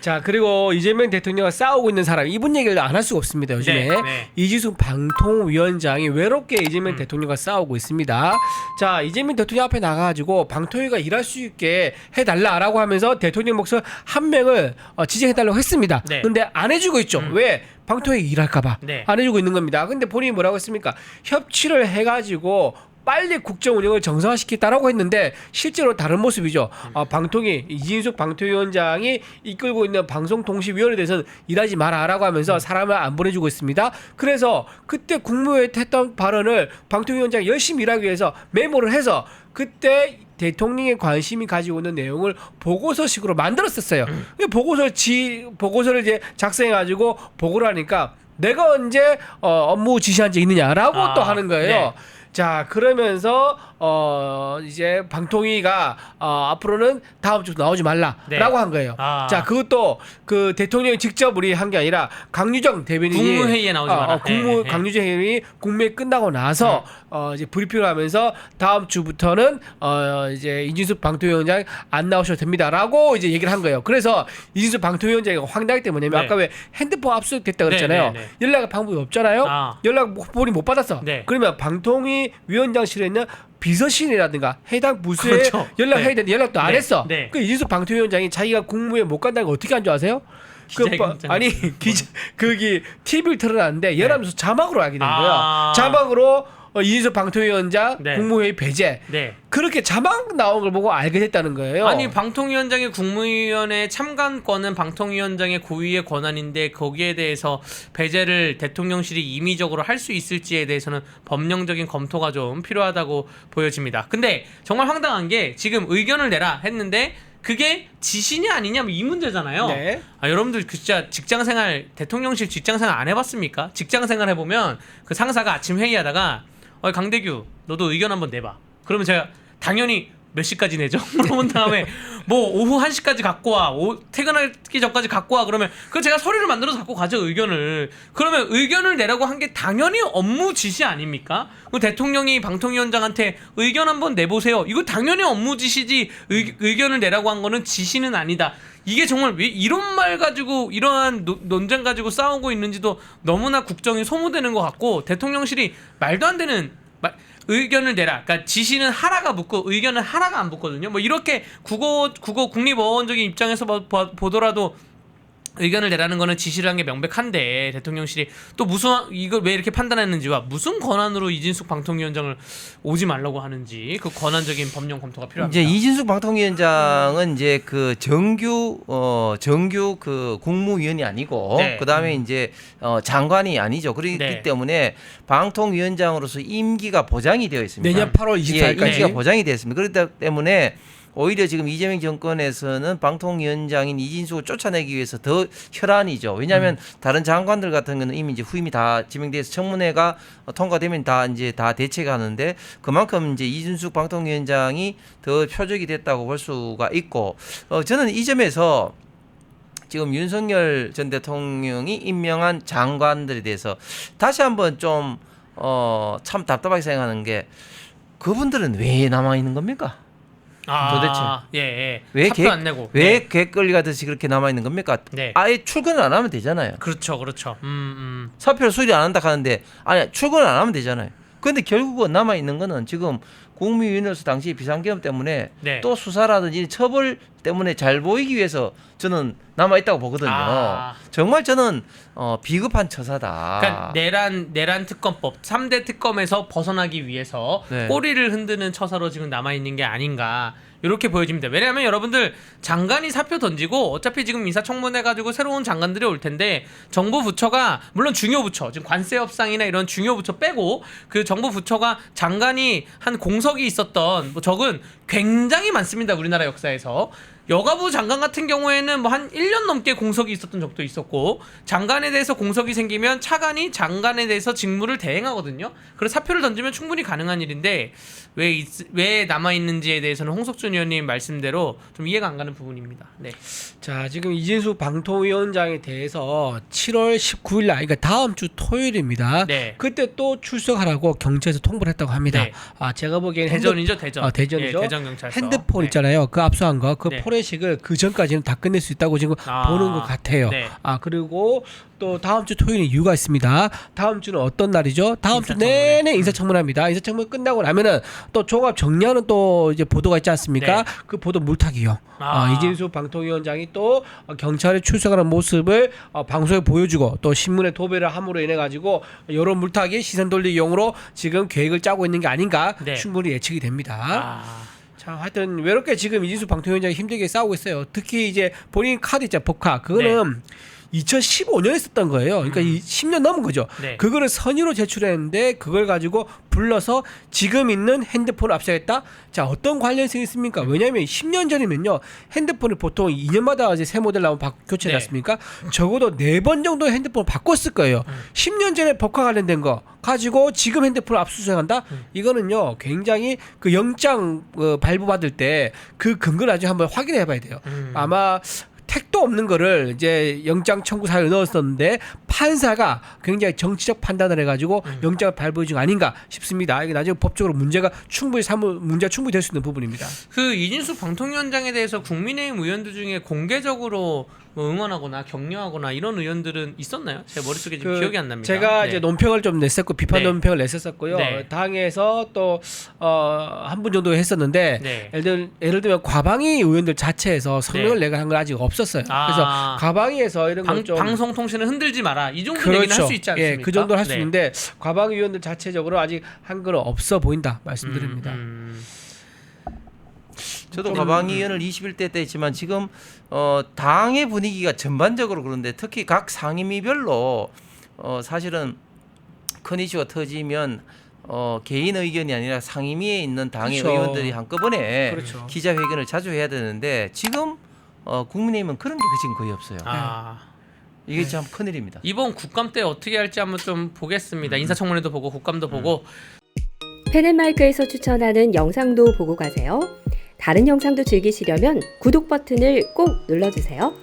자, 그리고 이재명 대통령과 싸우고 있는 사람, 이분 얘기를 안 할 수가 없습니다. 요즘에 이진숙 방통위원장이 외롭게 이재명 대통령과 싸우고 있습니다. 자, 이재명 대통령 앞에 나가가지고 방통위가 일할 수 있게 해달라라고 하면서 대통령 목소리 한 명을 지정해달라고 했습니다. 근데 안 해주고 있죠. 왜? 방통위 일할까봐 안 해주고 있는 겁니다. 근데 본인이 뭐라고 했습니까? 협치를 해가지고 빨리 국정 운영을 정상화시키겠다라고 했는데 실제로 다른 모습이죠. 방통위 이진숙 방통위원장이 이끌고 있는 방송통신위원회에 대해서는 일하지 마라라고 하면서 사람을 안 보내주고 있습니다. 그래서 그때 국무회의 했던 발언을 방통위원장이 열심히 일하기 위해서 메모를 해서 그때 대통령의 관심이 가지고 있는 내용을 보고서식으로 만들었었어요. 보고서를 이제 작성해가지고 보고를 하니까 내가 언제 업무 지시한 적 있느냐라고 또 하는 거예요. 자, 그러면서 이제 방통위가 앞으로는 다음 주 나오지 말라라고 한 거예요. 자, 그것도 그 대통령이 직접 우리 한 게 아니라 강유정 대변인이 국무회의에 나오지 마라. 강유정 대변인이 국무회의 끝나고 나서 이제 브리핑을 하면서 다음 주부터는 이제 이진숙 방통위원장 안 나오셔도 됩니다라고 이제 얘기를 한 거예요. 그래서 이진숙 방통위원장이 황당하기 때문에 아까 왜 핸드폰 압수됐다 그랬잖아요. 연락 방법이 없잖아요. 연락 본인이 못 받았어. 그러면 방통위 위원장실에 있는 비서실이라든가 해당 부서에 연락해야 되는데 연락도 안 했어. 그 이진숙 방통위원장이 자기가 국무회에 못 간다는 거 어떻게 한 줄 아세요? 거기 TV를 틀어놨는데 연합뉴스 자막으로 알게 된 거야. 자막으로 이진숙 방통위원장 국무회의 배제. 그렇게 자막 나온 걸 보고 알게 됐다는 거예요. 아니, 방통위원장의 국무위원회 참관권은 방통위원장의 고유의 권한인데 거기에 대해서 배제를 대통령실이 임의적으로 할 수 있을지에 대해서는 법령적인 검토가 좀 필요하다고 보여집니다. 근데 정말 황당한 게 지금 의견을 내라 했는데 그게 지시냐 아니냐 이 문제잖아요. 여러분들 진짜 직장생활, 대통령실 직장생활 안 해봤습니까? 직장생활 해보면 그 상사가 아침 회의하다가 강대규 너도 의견 한번 내봐. 그러면 제가 당연히 몇 시까지 내죠? 그러면 다음에 뭐 오후 1시까지 갖고 와. 퇴근하기 전까지 갖고 와. 그러면 그 제가 서류를 만들어서 갖고 가죠, 의견을. 그러면 의견을 내라고 한 게 당연히 업무 지시 아닙니까? 대통령이 방통위원장한테 의견 한번 내보세요. 이거 당연히 업무 지시지 의견을 내라고 한 거는 지시는 아니다. 이게 정말 왜 이런 말 가지고 이러한 논쟁 가지고 싸우고 있는지도 너무나 국정이 소모되는 것 같고 대통령실이 말도 안 되는 의견을 내라. 그러니까 지시는 하라가 붙고 의견은 하라가 안 붙거든요. 뭐 이렇게 국어 국립어원적인 입장에서 보더라도 의견을 내라는 거는 지시를 한 게 명백한데 대통령실이 또 무슨 이걸 왜 이렇게 판단했는지와 무슨 권한으로 이진숙 방통위원장을 오지 말라고 하는지 그 권한적인 법령 검토가 필요합니다. 이제 이진숙 방통위원장은 이제 그 정규 그 국무위원이 아니고 그다음에 이제 장관이 아니죠. 그렇기 때문에 방통위원장으로서 임기가 보장이 되어 있습니다. 내년 8월 24일까지 임기가 보장이 되어 있습니다. 그렇기 때문에 오히려 지금 이재명 정권에서는 방통위원장인 이진숙을 쫓아내기 위해서 더 혈안이죠. 왜냐하면 다른 장관들 같은 경우는 이미 이제 후임이 다 지명돼서 청문회가 통과되면 다 대체가는데 그만큼 이제 이진숙 방통위원장이 더 표적이 됐다고 볼 수가 있고 저는 이 점에서 지금 윤석열 전 대통령이 임명한 장관들에 대해서 다시 한번 좀 참 답답하게 생각하는 게 그분들은 왜 남아 있는 겁니까? 도대체 왜 사표 안 내고 왜 객걸리 가듯이 그렇게 남아 있는 겁니까? 아예 출근을 안 하면 되잖아요. 그렇죠. 사표를 수리 안 한다 하는데 아니 출근을 안 하면 되잖아요. 그런데 결국은 남아 있는 거는 지금 국무위원으로서 당시 비상계엄 때문에 또 수사라든지 처벌 때문에 잘 보이기 위해서 저는 남아 있다고 보거든요. 정말 저는 비겁한 처사다. 그러니까 내란 특검법 3대 특검에서 벗어나기 위해서 꼬리를 흔드는 처사로 지금 남아 있는 게 아닌가. 이렇게 보여집니다. 왜냐하면 여러분들 장관이 사표 던지고 어차피 지금 인사청문회 가지고 새로운 장관들이 올 텐데 정부 부처가 물론 중요 부처 지금 관세 협상이나 이런 중요 부처 빼고 그 정부 부처가 장관이 한 공석이 있었던 적은 굉장히 많습니다. 우리나라 역사에서. 여가부 장관 같은 경우에는 뭐 한 1년 넘게 공석이 있었던 적도 있었고 장관에 대해서 공석이 생기면 차관이 장관에 대해서 직무를 대행하거든요. 그래서 사표를 던지면 충분히 가능한 일인데 왜 남아있는지에 대해서는 홍석준 의원님 말씀대로 좀 이해가 안 가는 부분입니다. 자, 지금 이진숙 방통위원장에 대해서 7월 19일 날, 그러니까 다음 주 토요일입니다. 그때 또 출석하라고 경찰에서 통보를 했다고 합니다. 제가 보기에는 대전이죠, 대전. 대전이죠. 대전 경찰서. 핸드폰 있잖아요. 그 압수한 거, 그 폴에 장례식을 그 전까지는 다 끝낼 수 있다고 지금 보는 것 같아요. 네. 그리고 또 다음 주 토요일은 이유가 있습니다. 다음 주는 어떤 날이죠? 다음 주 인사청문회. 내내 인사청문회입니다. 인사청문회 끝나고 나면은 또 종합 정리하는 또 이제 보도가 있지 않습니까? 네. 그 보도 물타기요. 이진수 방통위원장이 또 경찰에 출석하는 모습을 방송에 보여주고 또 신문에 도배를 함으로 인해 가지고 여론 물타기 시선 돌리기용으로 지금 계획을 짜고 있는 게 아닌가 네. 충분히 예측이 됩니다. 자, 하여튼 외롭게 지금 이진수 방통위원장이 힘들게 싸우고 있어요. 특히 이제 본인 카드 있잖아요, 법카. 그거는 2015년에 썼던 거예요. 그러니까 10년 넘은 거죠. 네. 그거를 선의로 제출했는데 그걸 가지고 불러서 지금 있는 핸드폰을 압수했다. 자, 어떤 관련성이 있습니까? 왜냐하면 10년 전이면요, 핸드폰을 보통 2년마다 이제 새 모델 나오면 교체하지 네. 않습니까? 적어도 4번 정도 핸드폰을 바꿨을 거예요. 10년 전에 법과 관련된 거 가지고 지금 핸드폰을 압수수색한다? 이거는요, 굉장히 그 영장 발부받을 때 그 근거를 아주 한번 확인해 봐야 돼요. 아마 택도 없는 거를 이제 영장 청구 사유에 넣었었는데 판사가 굉장히 정치적 판단을 해가지고 영장을 발부 중 아닌가 싶습니다. 이게 나중에 법적으로 문제가 충분히 될 수 있는 부분입니다. 그 이진수 방통위원장에 대해서 국민의힘 의원들 중에 공개적으로 뭐 응원하거나 격려하거나 이런 의원들은 있었나요? 제 머릿속에 지금 기억이 안 납니다. 제가 네. 이제 논평을 좀 냈었고 비판 네. 논평을 냈었고요. 네. 당에서 또 한 분 정도 했었는데 네. 예를 들면 과방위 의원들 자체에서 성명을 네. 내가 한 건 아직 없었어요. 그래서 과방위에서 이런 걸좀 방송통신을 흔들지 마라. 이 정도 얘기는 할 수 있지 않습니까? 예, 그 정도는 할 수 네. 있는데 과방위 의원들 자체적으로 아직 한 건 없어 보인다 말씀드립니다. 저도 과방위원을 21대 때 했지만 지금 당의 분위기가 전반적으로 그런데 특히 각 상임위별로 사실은 큰 이슈가 터지면 개인 의견이 아니라 상임위에 있는 당의 그렇죠. 의원들이 한꺼번에 그렇죠. 기자회견을 자주 해야 되는데 지금 국민의힘은 그런 게 지금 거의 없어요. 이게 참 큰일입니다. 이번 국감 때 어떻게 할지 한번 좀 보겠습니다. 인사청문회도 보고 국감도 보고. 펜앤마이크에서 추천하는 영상도 보고 가세요. 다른 영상도 즐기시려면 구독 버튼을 꼭 눌러주세요.